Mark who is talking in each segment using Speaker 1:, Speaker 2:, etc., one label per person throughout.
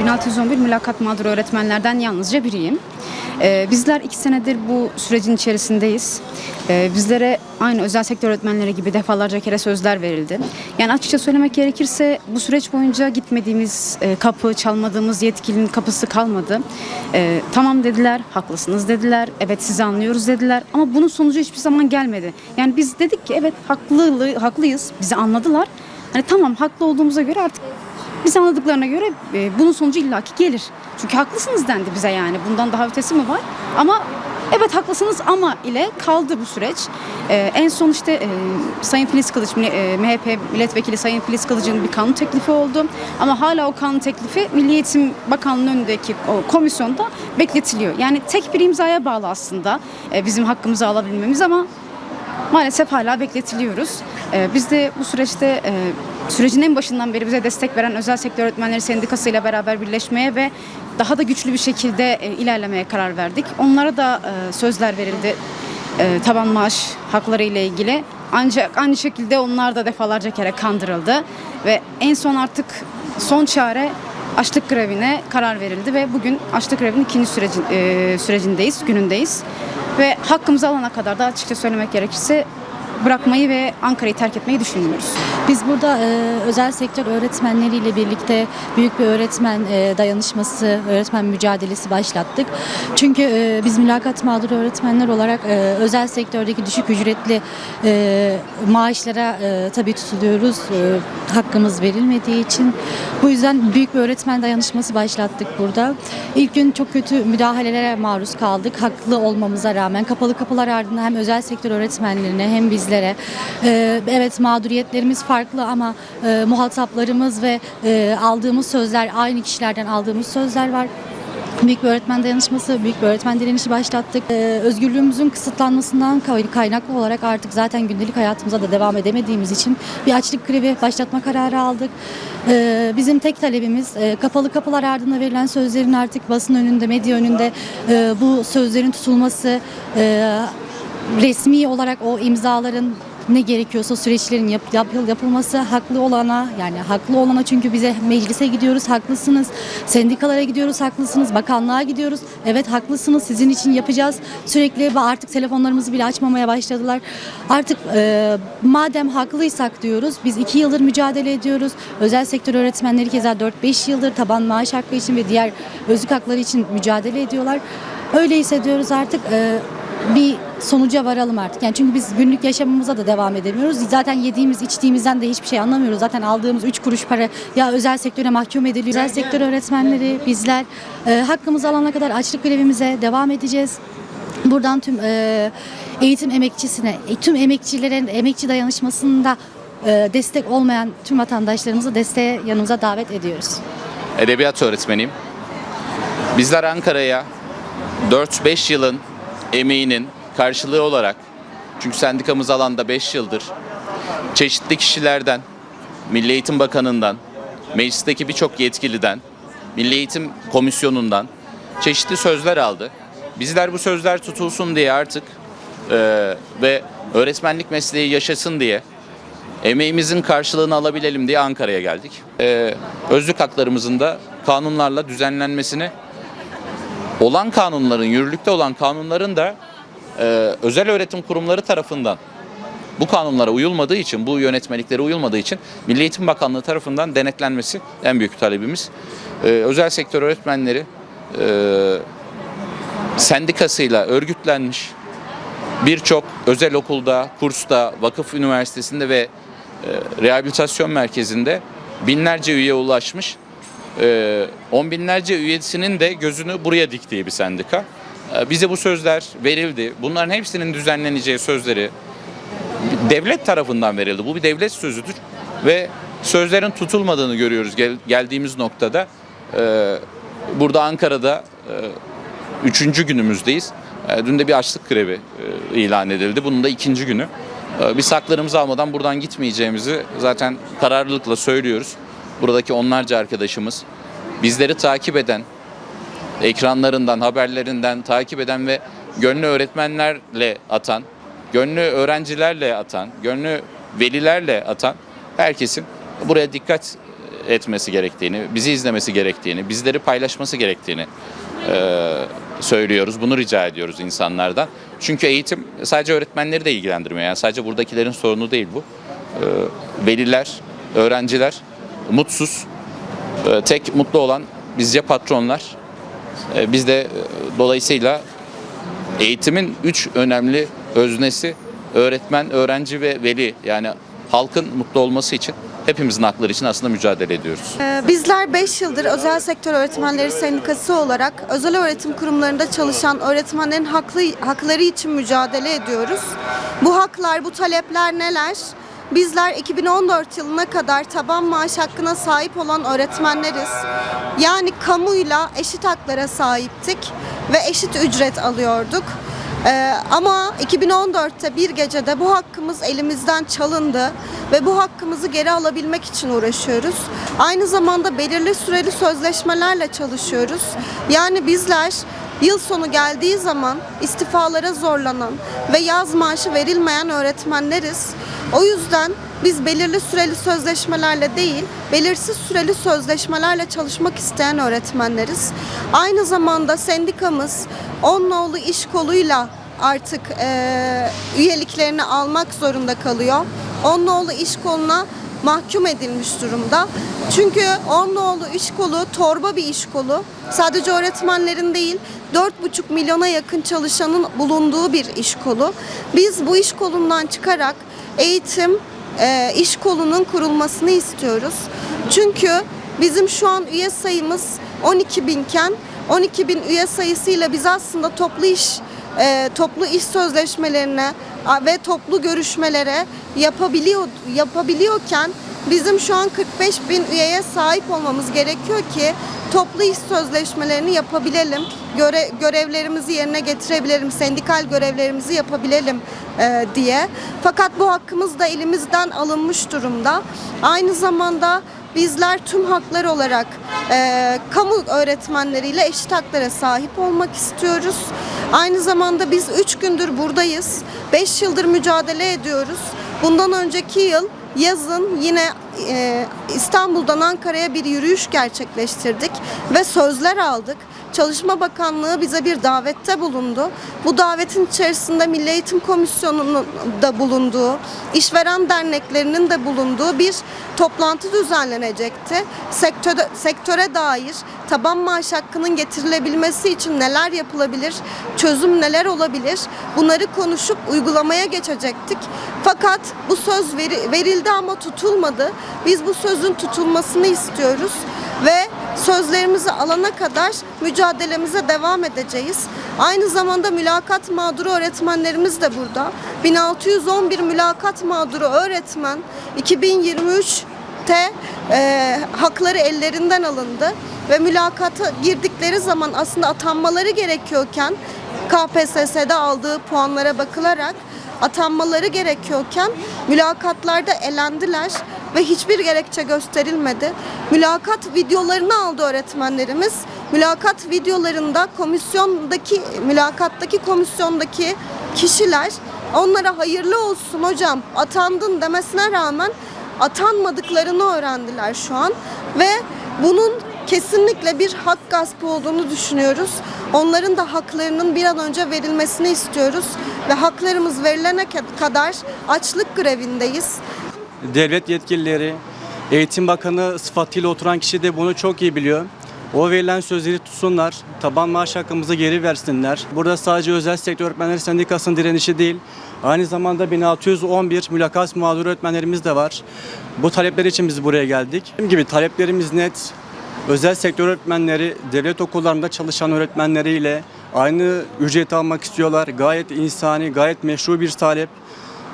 Speaker 1: 1611 mülakat mağduru öğretmenlerden yalnızca biriyim. Bizler 2 senedir bu sürecin içerisindeyiz. Bizlere aynı özel sektör öğretmenleri gibi defalarca kere sözler verildi. Yani açıkça söylemek gerekirse bu süreç boyunca gitmediğimiz kapı, çalmadığımız yetkilinin kapısı kalmadı. Tamam dediler, haklısınız dediler, evet sizi anlıyoruz dediler ama bunun sonucu hiçbir zaman gelmedi. Yani biz dedik ki evet haklıyız, bizi anladılar. Hani tamam haklı olduğumuza göre artık bizi anladıklarına göre bunun sonucu illaki gelir. Çünkü haklısınız dendi bize yani. Bundan daha ötesi mi var? Ama evet haklısınız ama ile kaldı bu süreç. En son işte Sayın Filiz Kılıç, MHP milletvekili Sayın Filiz Kılıç'ın bir kanun teklifi oldu. Ama hala o kanun teklifi Milli Eğitim Bakanlığı'nın önündeki o komisyonda bekletiliyor. Yani tek bir imzaya bağlı aslında bizim hakkımızı alabilmemiz ama maalesef hala bekletiliyoruz. Biz de bu süreçte sürecin en başından beri bize destek veren Özel Sektör Öğretmenleri Sendikası ile beraber birleşmeye ve daha da güçlü bir şekilde ilerlemeye karar verdik. Onlara da sözler verildi taban maaş hakları ile ilgili. Ancak aynı şekilde onlar da defalarca kere kandırıldı ve en son artık son çare açlık grevine karar verildi ve bugün açlık grevinin ikinci sürecindeyiz, günündeyiz. Ve hakkımızı alana kadar da açıkça söylemek gerekirse bırakmayı ve Ankara'yı terk etmeyi düşünmüyoruz.
Speaker 2: Biz burada özel sektör öğretmenleriyle birlikte büyük bir öğretmen dayanışması, öğretmen mücadelesi başlattık. Çünkü biz mülakat mağduru öğretmenler olarak özel sektördeki düşük ücretli maaşlara tabii tutuluyoruz. Hakkımız verilmediği için. Bu yüzden büyük bir öğretmen dayanışması başlattık burada. İlk gün çok kötü müdahalelere maruz kaldık. Haklı olmamıza rağmen kapalı kapılar ardında hem özel sektör öğretmenlerine hem bizlere evet mağduriyetlerimiz farklı ama muhataplarımız ve aldığımız sözler aynı kişilerden aldığımız sözler var. Büyük bir öğretmen dayanışması, büyük bir öğretmen direnişi başlattık. Özgürlüğümüzün kısıtlanmasından kaynaklı olarak artık zaten gündelik hayatımıza da devam edemediğimiz için bir açlık grevi başlatma kararı aldık. Bizim tek talebimiz kapalı kapılar ardında verilen sözlerin artık basın önünde, medya önünde bu sözlerin tutulması, resmi olarak o imzaların ne gerekiyorsa süreçlerin yapılması haklı olana çünkü bize meclise gidiyoruz haklısınız, sendikalara gidiyoruz haklısınız, bakanlığa gidiyoruz evet haklısınız sizin için yapacağız sürekli ve artık telefonlarımızı bile açmamaya başladılar. Artık madem haklıysak diyoruz biz 2 yıldır mücadele ediyoruz. Özel sektör öğretmenleri keza 4-5 yıldır taban maaş hakkı için ve diğer özlük hakları için mücadele ediyorlar. Öyle hissediyoruz artık. Bir sonuca varalım artık. Yani çünkü biz günlük yaşamımıza da devam edemiyoruz. Zaten yediğimiz, içtiğimizden de hiçbir şey anlamıyoruz. Zaten aldığımız 3 kuruş para ya özel sektöre mahkum ediliyor. Özel sektör öğretmenleri, bizler hakkımızı alana kadar açlık grevimize devam edeceğiz. Buradan tüm eğitim emekçisine, tüm emekçilerin emekçi dayanışmasında destek olmayan tüm vatandaşlarımızı desteğe yanımıza davet ediyoruz.
Speaker 3: Edebiyat öğretmeniyim. Bizler Ankara'ya 4-5 yılın emeğinin karşılığı olarak, çünkü sendikamız alanda 5 yıldır çeşitli kişilerden, Milli Eğitim Bakanı'ndan, meclisteki birçok yetkiliden, Milli Eğitim Komisyonu'ndan çeşitli sözler aldı. Bizler bu sözler tutulsun diye artık ve öğretmenlik mesleği yaşasın diye emeğimizin karşılığını alabilelim diye Ankara'ya geldik. Özlük haklarımızın da kanunlarla düzenlenmesini olan kanunların, yürürlükte olan kanunların da özel öğretim kurumları tarafından bu kanunlara uyulmadığı için, bu yönetmeliklere uyulmadığı için Milli Eğitim Bakanlığı tarafından denetlenmesi en büyük talebimiz. Özel sektör öğretmenleri sendikasıyla örgütlenmiş, birçok özel okulda, kursta, vakıf üniversitesinde ve rehabilitasyon merkezinde binlerce üye ulaşmış. 10 binlerce üyesinin de gözünü buraya diktiği bir sendika. Bize bu sözler verildi. Bunların hepsinin düzenleneceği sözleri devlet tarafından verildi. Bu bir devlet sözüdür ve sözlerin tutulmadığını görüyoruz geldiğimiz noktada. Burada Ankara'da 3. günümüzdeyiz. Dün de bir açlık grevi ilan edildi. Bunun da 2. günü. Biz haklarımızı almadan buradan gitmeyeceğimizi zaten kararlılıkla söylüyoruz. Buradaki onlarca arkadaşımız, bizleri takip eden, ekranlarından, haberlerinden takip eden ve gönlü öğretmenlerle atan, gönlü öğrencilerle atan, gönlü velilerle atan herkesin buraya dikkat etmesi gerektiğini, bizi izlemesi gerektiğini, bizleri paylaşması gerektiğini söylüyoruz. Bunu rica ediyoruz insanlardan. Çünkü eğitim sadece öğretmenleri de ilgilendirmiyor. Yani sadece buradakilerin sorunu değil bu. Veliler, öğrenciler mutsuz. Tek mutlu olan bizce patronlar. Biz de dolayısıyla eğitimin 3 önemli öznesi öğretmen, öğrenci ve veli. Yani halkın mutlu olması için hepimizin hakları için aslında mücadele ediyoruz.
Speaker 4: Bizler 5 yıldır Özel Sektör Öğretmenleri Sendikası olarak özel öğretim kurumlarında çalışan öğretmenlerin hakları için mücadele ediyoruz. Bu haklar, bu talepler neler? Bizler 2014 yılına kadar taban maaş hakkına sahip olan öğretmenleriz. Yani kamuyla eşit haklara sahiptik ve eşit ücret alıyorduk. Ama 2014'te bir gecede bu hakkımız elimizden çalındı ve bu hakkımızı geri alabilmek için uğraşıyoruz. Aynı zamanda belirli süreli sözleşmelerle çalışıyoruz. Yani bizler yıl sonu geldiği zaman istifalara zorlanan ve yaz maaşı verilmeyen öğretmenleriz. O yüzden biz belirli süreli sözleşmelerle değil, belirsiz süreli sözleşmelerle çalışmak isteyen öğretmenleriz. Aynı zamanda sendikamız 10 nolu iş koluyla artık üyeliklerini almak zorunda kalıyor. 10 nolu iş koluna mahkum edilmiş durumda. Çünkü 10 nolu iş kolu torba bir iş kolu. Sadece öğretmenlerin değil, 4,5 milyona yakın çalışanın bulunduğu bir iş kolu. Biz bu iş kolundan çıkarak eğitim iş kolunun kurulmasını istiyoruz. Çünkü bizim şu an üye sayımız 12.000 iken 12.000 üye sayısıyla biz aslında toplu iş sözleşmelerine ve toplu görüşmelere yapabiliyorken bizim şu an 45.000 üyeye sahip olmamız gerekiyor ki toplu iş sözleşmelerini yapabilelim, görevlerimizi yerine getirebilelim, sendikal görevlerimizi yapabilelim diye. Fakat bu hakkımız da elimizden alınmış durumda. Aynı zamanda bizler tüm haklar olarak kamu öğretmenleriyle eşit haklara sahip olmak istiyoruz. Aynı zamanda biz 3 gündür buradayız. 5 yıldır mücadele ediyoruz. Bundan önceki yıl yazın yine İstanbul'dan Ankara'ya bir yürüyüş gerçekleştirdik ve sözler aldık. Çalışma Bakanlığı bize bir davette bulundu. Bu davetin içerisinde Milli Eğitim Komisyonu'nun da bulunduğu, işveren derneklerinin de bulunduğu bir toplantı düzenlenecekti. Sektöre dair taban maaş hakkının getirilebilmesi için neler yapılabilir, çözüm neler olabilir, bunları konuşup uygulamaya geçecektik. Fakat bu söz verildi ama tutulmadı. Biz bu sözün tutulmasını istiyoruz ve sözlerimizi alana kadar mücadelemize devam edeceğiz. Aynı zamanda mülakat mağduru öğretmenlerimiz de burada. 1611 mülakat mağduru öğretmen 2023'te hakları ellerinden alındı ve mülakata girdikleri zaman aslında atanmaları gerekiyorken KPSS'de aldığı puanlara bakılarak atanmaları gerekiyorken mülakatlarda elendiler ve hiçbir gerekçe gösterilmedi. Mülakat videolarını aldı öğretmenlerimiz. Mülakat videolarında mülakattaki komisyondaki kişiler onlara hayırlı olsun hocam atandın demesine rağmen atanmadıklarını öğrendiler şu an ve bunun kesinlikle bir hak gaspı olduğunu düşünüyoruz. Onların da haklarının bir an önce verilmesini istiyoruz ve haklarımız verilene kadar açlık grevindeyiz.
Speaker 5: Devlet yetkilileri, Eğitim Bakanı sıfatıyla oturan kişi de bunu çok iyi biliyor. O verilen sözleri tutsunlar, taban maaş hakkımızı geri versinler. Burada sadece Özel Sektör Öğretmenleri Sendikası'nın direnişi değil, aynı zamanda 1611 mülakat mağduru öğretmenlerimiz de var. Bu talepler için biz buraya geldik. Dediğim gibi taleplerimiz net. Özel sektör öğretmenleri devlet okullarında çalışan öğretmenleriyle aynı ücreti almak istiyorlar. Gayet insani, gayet meşru bir talep.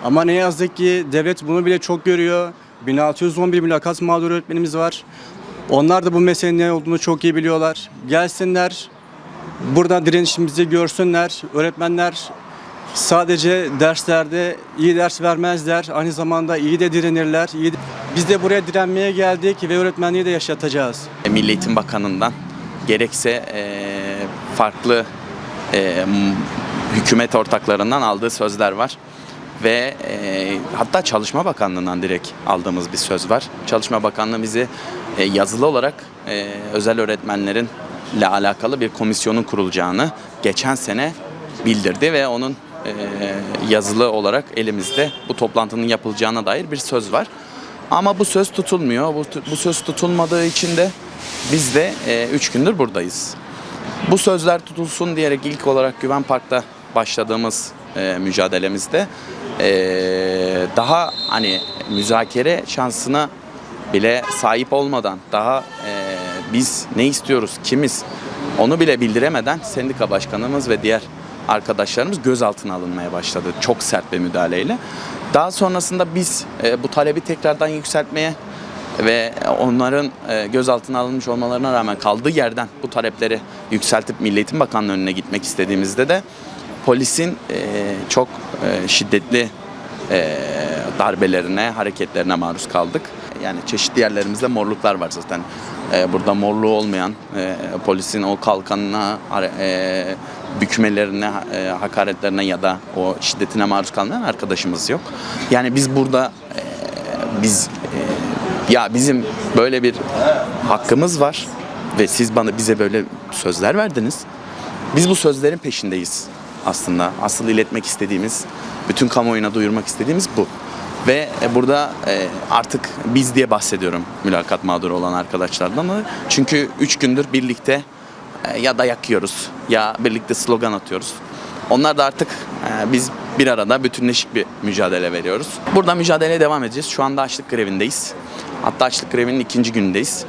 Speaker 5: Ama ne yazık ki devlet bunu bile çok görüyor. 1611 mülakat mağduru öğretmenimiz var. Onlar da bu meselenin ne olduğunu çok iyi biliyorlar. Gelsinler, burada direnişimizi görsünler. Öğretmenler sadece derslerde iyi ders vermezler. Aynı zamanda iyi de direnirler. Biz de buraya direnmeye geldik ve öğretmenliği de yaşatacağız.
Speaker 6: Milli Eğitim Bakanı'ndan gerekse farklı hükümet ortaklarından aldığı sözler var. ve hatta Çalışma Bakanlığı'ndan direkt aldığımız bir söz var. Çalışma Bakanlığı bizi yazılı olarak özel öğretmenlerinle alakalı bir komisyonun kurulacağını geçen sene bildirdi ve onun yazılı olarak elimizde bu toplantının yapılacağına dair bir söz var. Ama bu söz tutulmuyor. Bu söz tutulmadığı için de biz de 3 gündür buradayız. Bu sözler tutulsun diyerek ilk olarak Güven Park'ta başladığımız mücadelemizde daha hani müzakere şansına bile sahip olmadan, daha biz ne istiyoruz, kimiz onu bile bildiremeden sendika başkanımız ve diğer arkadaşlarımız gözaltına alınmaya başladı çok sert bir müdahaleyle. Daha sonrasında biz bu talebi tekrardan yükseltmeye ve onların gözaltına alınmış olmalarına rağmen kaldığı yerden bu talepleri yükseltip Milli Eğitim Bakanlığı önüne gitmek istediğimizde de polisin çok şiddetli darbelerine, hareketlerine maruz kaldık. Yani çeşitli yerlerimizde morluklar var zaten. Burada morluğu olmayan, polisin o kalkanına, bükmelerine, hakaretlerine ya da o şiddetine maruz kalmayan arkadaşımız yok. Yani biz burada bizim böyle bir hakkımız var ve siz bize böyle sözler verdiniz. Biz bu sözlerin peşindeyiz aslında. Asıl iletmek istediğimiz, bütün kamuoyuna duyurmak istediğimiz bu. Ve burada artık biz diye bahsediyorum mülakat mağduru olan arkadaşlardan. Çünkü 3 gündür birlikte ya dayak yiyoruz ya birlikte slogan atıyoruz. Onlar da artık biz bir arada bütünleşik bir mücadele veriyoruz. Burada mücadeleye devam edeceğiz. Şu anda açlık grevindeyiz. Hatta açlık grevinin 2. günündeyiz.